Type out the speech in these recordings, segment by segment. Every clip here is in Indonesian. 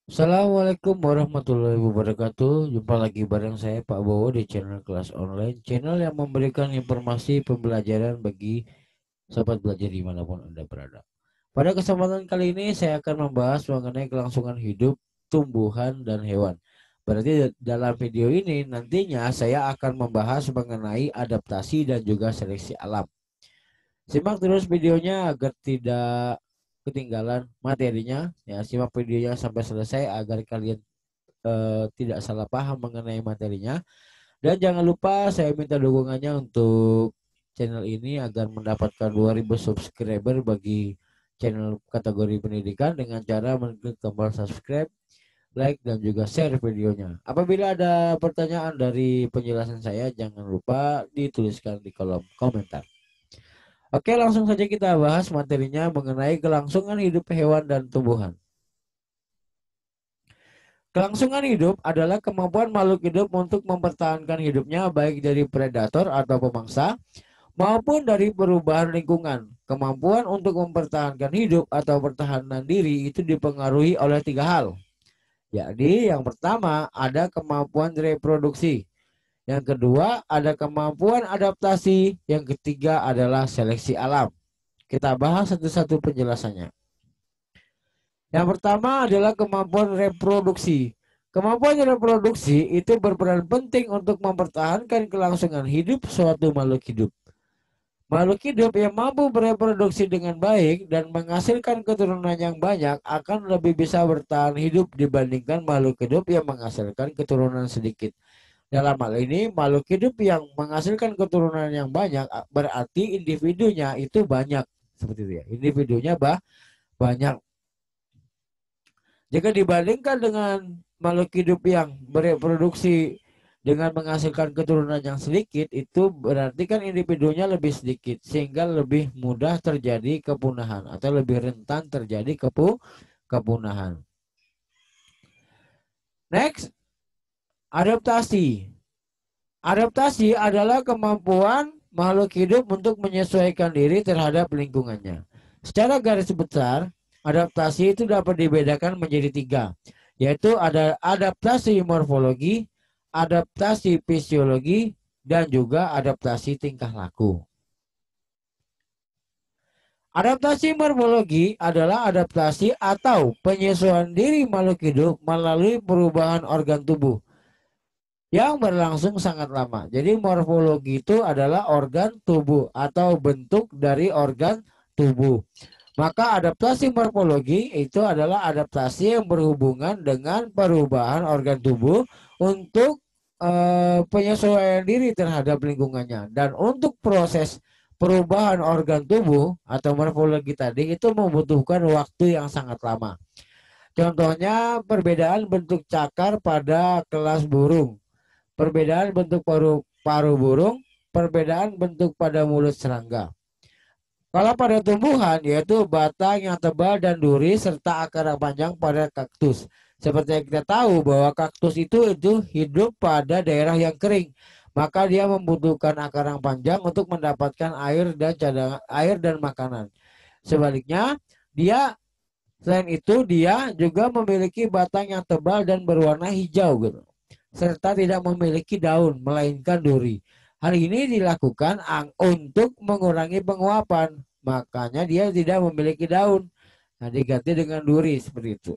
Assalamualaikum warahmatullahi wabarakatuh. Jumpa lagi bareng saya Pak Bowo di channel kelas online, channel yang memberikan informasi pembelajaran bagi sobat belajar dimanapun Anda berada. Pada kesempatan kali ini saya akan membahas mengenai kelangsungan hidup tumbuhan dan hewan. Berarti dalam video ini nantinya saya akan membahas mengenai adaptasi dan juga seleksi alam. Simak terus videonya agar tidak ketinggalan materinya. Ya, simak videonya sampai selesai agar kalian tidak salah paham mengenai materinya. Dan jangan lupa saya minta dukungannya untuk channel ini agar mendapatkan 2000 subscriber bagi channel kategori pendidikan dengan cara mengklik tombol subscribe, like, dan juga share videonya. Apabila ada pertanyaan dari penjelasan saya, jangan lupa dituliskan di kolom komentar. Oke, langsung saja kita bahas materinya mengenai kelangsungan hidup hewan dan tumbuhan. Kelangsungan hidup adalah kemampuan makhluk hidup untuk mempertahankan hidupnya baik dari predator atau pemangsa maupun dari perubahan lingkungan. Kemampuan untuk mempertahankan hidup atau pertahanan diri itu dipengaruhi oleh tiga hal. Jadi yang pertama ada kemampuan reproduksi. Yang kedua ada kemampuan adaptasi. Yang ketiga adalah seleksi alam. Kita bahas satu-satu penjelasannya. Yang pertama adalah kemampuan reproduksi. Kemampuan reproduksi itu berperan penting untuk mempertahankan kelangsungan hidup suatu makhluk hidup. Makhluk hidup yang mampu bereproduksi dengan baik dan menghasilkan keturunan yang banyak akan lebih bisa bertahan hidup dibandingkan makhluk hidup yang menghasilkan keturunan sedikit. Dalam hal ini, makhluk hidup yang menghasilkan keturunan yang banyak berarti individunya itu banyak. Seperti itu ya. Individunya banyak. Jika dibandingkan dengan makhluk hidup yang bereproduksi dengan menghasilkan keturunan yang sedikit, itu berarti kan individunya lebih sedikit, sehingga lebih mudah terjadi kepunahan atau lebih rentan terjadi kepunahan. Next, adaptasi. Adaptasi adalah kemampuan makhluk hidup untuk menyesuaikan diri terhadap lingkungannya. Secara garis besar, adaptasi itu dapat dibedakan menjadi tiga, yaitu ada adaptasi morfologi, adaptasi fisiologi, dan juga adaptasi tingkah laku. Adaptasi morfologi adalah adaptasi atau penyesuaian diri makhluk hidup melalui perubahan organ tubuh yang berlangsung sangat lama. Jadi morfologi itu adalah organ tubuh atau bentuk dari organ tubuh. Maka adaptasi morfologi itu adalah adaptasi yang berhubungan dengan perubahan organ tubuh untuk penyesuaian diri terhadap lingkungannya. Dan untuk proses perubahan organ tubuh atau morfologi tadi itu membutuhkan waktu yang sangat lama. Contohnya perbedaan bentuk cakar pada kelas burung, perbedaan bentuk paru burung, perbedaan bentuk pada mulut serangga. Kalau pada tumbuhan yaitu batang yang tebal dan duri serta akar yang panjang pada kaktus. Seperti yang kita tahu bahwa kaktus itu hidup pada daerah yang kering. Maka dia membutuhkan akar yang panjang untuk mendapatkan air dan cadangan air dan makanan. Sebaliknya, dia selain itu dia juga memiliki batang yang tebal dan berwarna hijau gitu, serta tidak memiliki daun melainkan duri. Hal ini dilakukan untuk mengurangi penguapan, makanya dia tidak memiliki daun. Nah, diganti dengan duri seperti itu.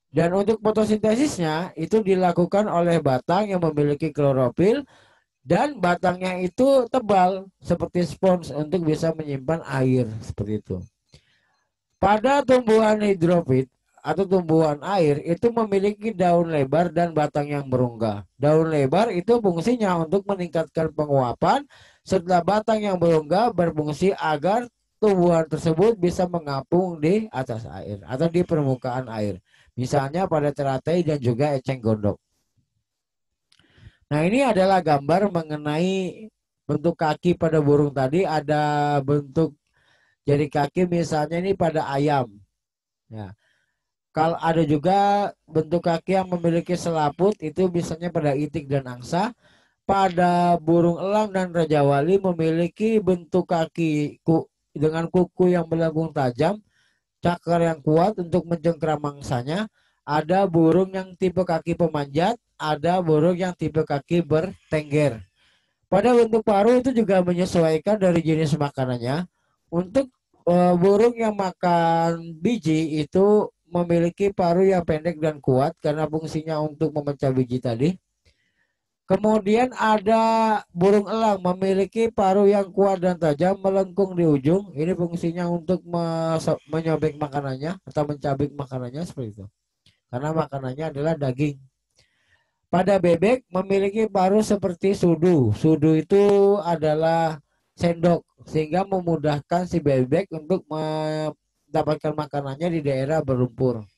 Dan untuk fotosintesisnya itu dilakukan oleh batang yang memiliki klorofil dan batangnya itu tebal seperti spons untuk bisa menyimpan air seperti itu. Pada tumbuhan hidrofit atau tumbuhan air itu memiliki daun lebar dan batang yang berongga. Daun lebar itu fungsinya untuk meningkatkan penguapan, setelah batang yang berongga berfungsi agar tumbuhan tersebut bisa mengapung di atas air atau di permukaan air. Misalnya pada teratai dan juga eceng gondok. Nah, ini adalah gambar mengenai bentuk kaki pada burung tadi. Ada bentuk jari kaki misalnya ini pada ayam. Ya. Kalau ada juga bentuk kaki yang memiliki selaput itu biasanya pada itik dan angsa. Pada burung elang dan raja wali memiliki bentuk kaki dengan kuku yang melengkung tajam cakar yang kuat untuk mencengkram mangsanya, ada burung yang tipe kaki pemanjat, ada burung yang tipe kaki bertengger. Pada bentuk paruh itu juga menyesuaikan dari jenis makanannya. Untuk burung yang makan biji itu memiliki paruh yang pendek dan kuat karena fungsinya untuk memecah biji tadi. Kemudian ada burung elang memiliki paruh yang kuat dan tajam melengkung di ujung. Ini fungsinya untuk menyobek makanannya atau mencabik makanannya seperti itu. Karena makanannya adalah daging. Pada bebek memiliki paruh seperti sudu. Sudu itu adalah sendok sehingga memudahkan si bebek untuk mendapatkan makanannya di daerah berlumpur.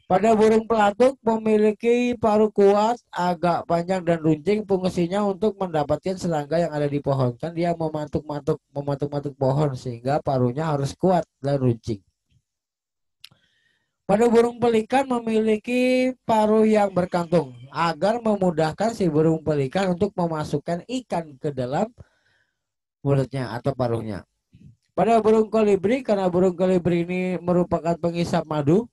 Pada burung pelatuk memiliki paruh kuat, agak panjang dan runcing, fungsinya untuk mendapatkan serangga yang ada di pohon. Kan dia mematuk-matuk pohon sehingga paruhnya harus kuat dan runcing. Pada burung pelikan memiliki paruh yang berkantung agar memudahkan si burung pelikan untuk memasukkan ikan ke dalam mulutnya atau paruhnya. Pada burung kolibri, karena burung kolibri ini merupakan penghisap madu,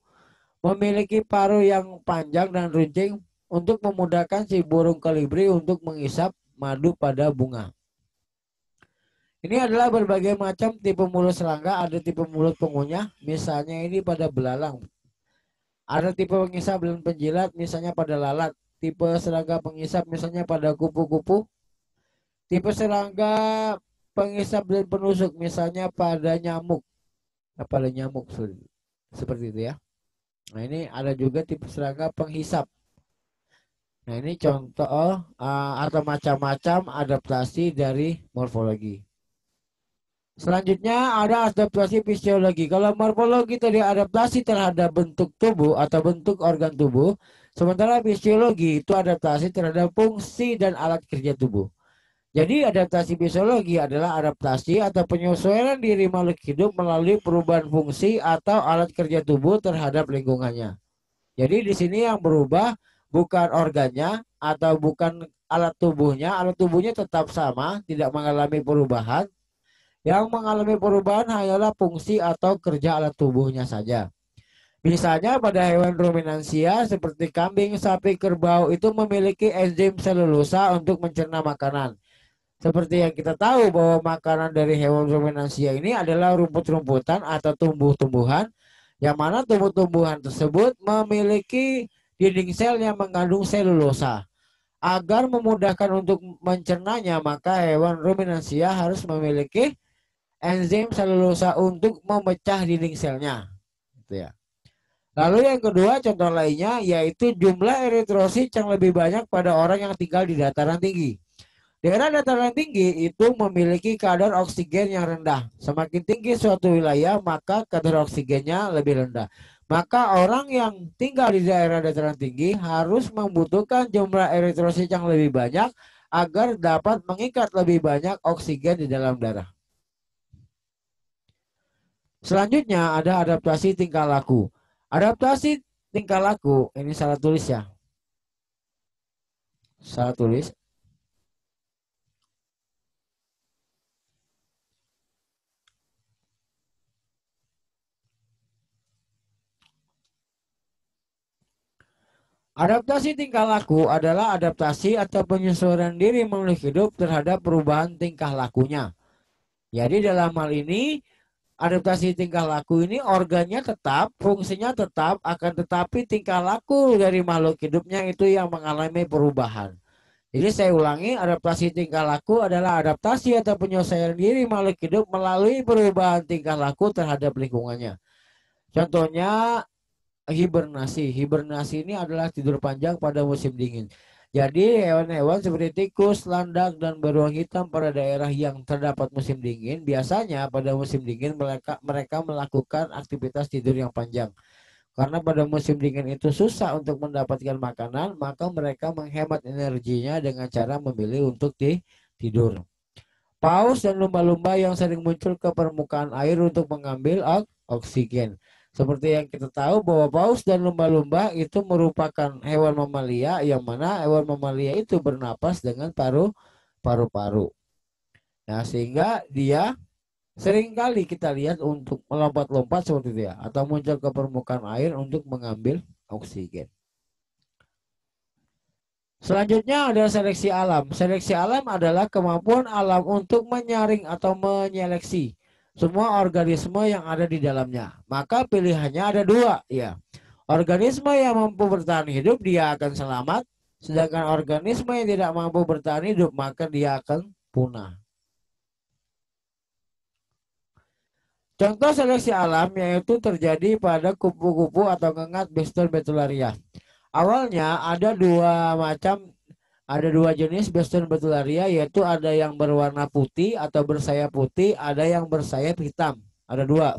memiliki paruh yang panjang dan runcing untuk memudahkan si burung kolibri untuk menghisap madu pada bunga. Ini adalah berbagai macam tipe mulut serangga, ada tipe mulut pengunyah, misalnya ini pada belalang. Ada tipe pengisap dan penjilat, misalnya pada lalat. Tipe serangga pengisap, misalnya pada kupu-kupu. Tipe serangga pengisap dan penusuk, misalnya pada nyamuk. Pada nyamuk, seperti itu ya. Nah ini ada juga tipe serangga penghisap. Nah ini contoh atau macam-macam adaptasi dari morfologi. Selanjutnya ada adaptasi fisiologi. Kalau morfologi tadi adaptasi terhadap bentuk tubuh atau bentuk organ tubuh, sementara fisiologi itu adaptasi terhadap fungsi dan alat kerja tubuh. Jadi adaptasi fisiologi adalah adaptasi atau penyesuaian diri makhluk hidup melalui perubahan fungsi atau alat kerja tubuh terhadap lingkungannya. Jadi di sini yang berubah bukan organnya atau bukan alat tubuhnya tetap sama, tidak mengalami perubahan. Yang mengalami perubahan hanyalah fungsi atau kerja alat tubuhnya saja. Misalnya pada hewan ruminansia seperti kambing, sapi, kerbau itu memiliki enzim selulosa untuk mencerna makanan. Seperti yang kita tahu bahwa makanan dari hewan ruminansia ini adalah rumput-rumputan atau tumbuh-tumbuhan yang mana tumbuh-tumbuhan tersebut memiliki dinding sel yang mengandung selulosa. Agar memudahkan untuk mencernanya, maka hewan ruminansia harus memiliki enzim selulosa untuk memecah dinding selnya. Gitu ya. Lalu yang kedua contoh lainnya yaitu jumlah eritrosit yang lebih banyak pada orang yang tinggal di dataran tinggi. Daerah dataran tinggi itu memiliki kadar oksigen yang rendah. Semakin tinggi suatu wilayah maka kadar oksigennya lebih rendah. Maka orang yang tinggal di daerah dataran tinggi harus membutuhkan jumlah eritrosit yang lebih banyak agar dapat mengikat lebih banyak oksigen di dalam darah. Selanjutnya ada adaptasi tingkah laku. Adaptasi tingkah laku, ini salah tulis ya. Salah tulis. Adaptasi tingkah laku adalah adaptasi atau penyesuaian diri makhluk hidup terhadap perubahan tingkah lakunya. Jadi dalam hal ini adaptasi tingkah laku ini organnya tetap, fungsinya tetap, akan tetapi tingkah laku dari makhluk hidupnya itu yang mengalami perubahan. Jadi saya ulangi, adaptasi tingkah laku adalah adaptasi atau penyesuaian diri makhluk hidup melalui perubahan tingkah laku terhadap lingkungannya. Contohnya hibernasi. Hibernasi ini adalah tidur panjang pada musim dingin. Jadi hewan-hewan seperti tikus, landak, dan beruang hitam pada daerah yang terdapat musim dingin, biasanya pada musim dingin mereka melakukan aktivitas tidur yang panjang. Karena pada musim dingin itu susah untuk mendapatkan makanan, maka mereka menghemat energinya dengan cara memilih untuk tidur. Paus dan lumba-lumba yang sering muncul ke permukaan air untuk mengambil oksigen. Seperti yang kita tahu bahwa paus dan lumba-lumba itu merupakan hewan mamalia yang mana hewan mamalia itu bernapas dengan paru-paru. Nah, sehingga dia Seringkali kita lihat untuk melompat-lompat seperti itu ya, atau muncul ke permukaan air untuk mengambil oksigen. Selanjutnya ada seleksi alam. Seleksi alam adalah kemampuan alam untuk menyaring atau menyeleksi semua organisme yang ada di dalamnya. Maka pilihannya ada dua, ya. Organisme yang mampu bertahan hidup dia akan selamat, sedangkan organisme yang tidak mampu bertahan hidup maka dia akan punah. Contoh seleksi alam yaitu terjadi pada kupu-kupu atau ngengat Boston betularia. Awalnya ada dua jenis Boston betularia, yaitu ada yang berwarna putih atau bersayap putih, ada yang bersayap hitam. Ada dua.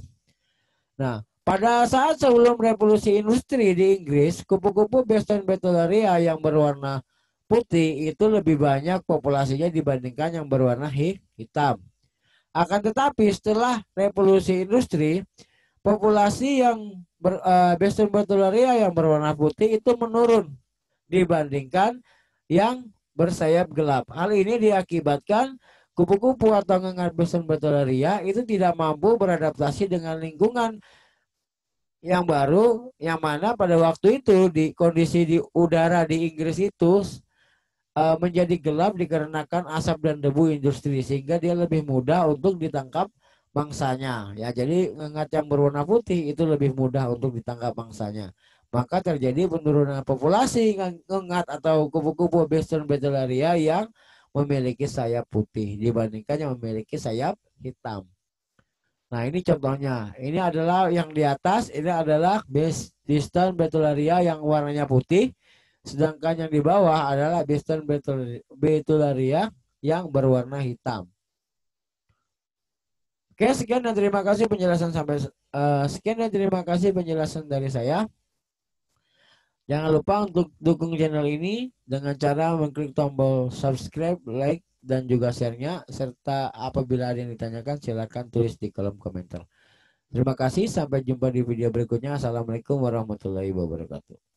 Nah, pada saat sebelum revolusi industri di Inggris, kupu-kupu Boston betularia yang berwarna putih itu lebih banyak populasinya dibandingkan yang berwarna hitam. Akan tetapi setelah revolusi industri, populasi yang Boston betularia yang berwarna putih itu menurun dibandingkan yang bersayap gelap. Hal ini diakibatkan kupu-kupu atau ngengat Boston betularia itu tidak mampu beradaptasi dengan lingkungan yang baru, yang mana pada waktu itu di kondisi di udara di Inggris itu menjadi gelap dikarenakan asap dan debu industri, sehingga dia lebih mudah untuk ditangkap mangsanya. Ya, jadi ngengat yang berwarna putih itu lebih mudah untuk ditangkap mangsanya. Maka terjadi penurunan populasi ngengat atau kupu-kupu Western Betullaria yang memiliki sayap putih dibandingkan yang memiliki sayap hitam. Nah, ini contohnya. Ini adalah yang di atas, ini adalah Western Betullaria yang warnanya putih. Sedangkan yang di bawah adalah Western Betullaria yang berwarna hitam. Oke, sekian dan terima kasih penjelasan sekian dan terima kasih penjelasan dari saya. Jangan lupa untuk dukung channel ini dengan cara mengklik tombol subscribe, like, dan juga share-nya, serta apabila ada yang ditanyakan silakan tulis di kolom komentar. Terima kasih, sampai jumpa di video berikutnya. Assalamualaikum warahmatullahi wabarakatuh.